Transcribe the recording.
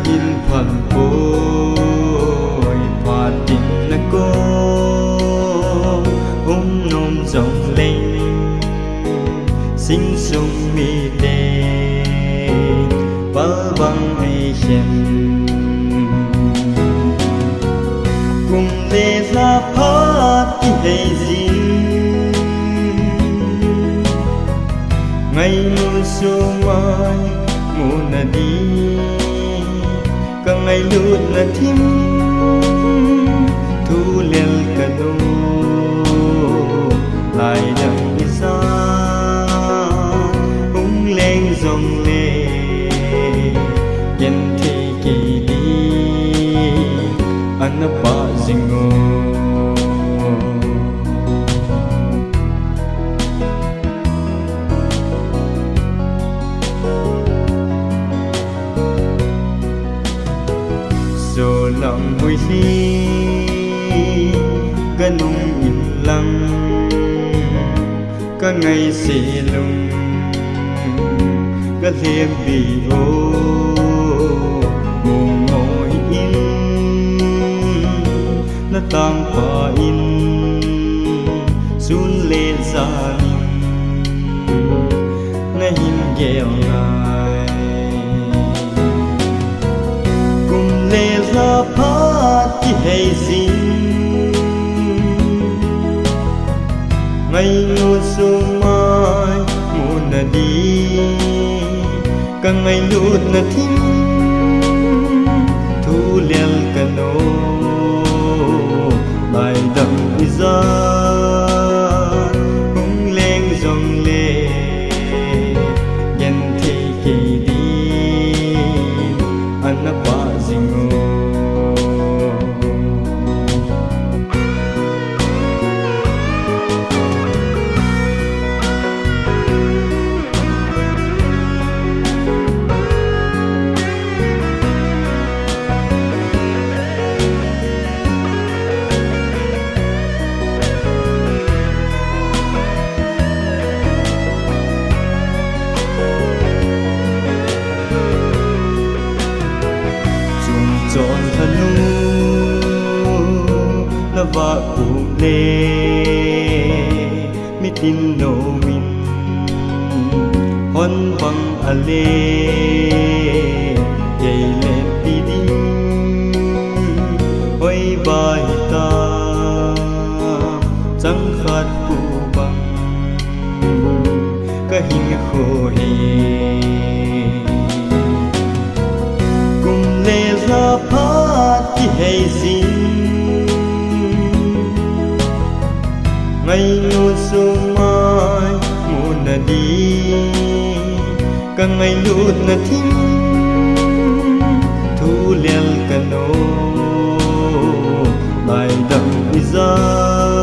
hin phan bôi phạt tình là cô nôm dòng lên sinh sung mi đê ba băng ai xem cùng lê ra phát đi đầy dính ngày mùa xuân mai mùa nà đi cả ngày lụt nà thím thu lên cả đô lại đằng đi xa ung lên dòng lệ dân thì kỳ đi anh ba zingo rồi lòng vui khi gần nung im lặng cả ngày xì lùng cả liêm bị ô ngủ ngồi in nó tăng qua in sun lên gia đình nó hin gheo ngài cùng lê ra phát đi hay gì ngày mùa xuân mai mùa nà đi cả ngày lụt nà thím thu lên cả nô lại đậm đi ra cũng lên dòng lệ nhân thì kỳ đi anh ba zingo chọn thân là vợ cụ lê mi tin nô min hon băng a lê dây lên đi đi ôi bài ta chẳng khát cụ băng cái hình khổ hề ra phát đi hay gì ngày mùa xuân mai mùa nà đi cả ngày lụt nà thím thu lên cả nô lại đậm đi ra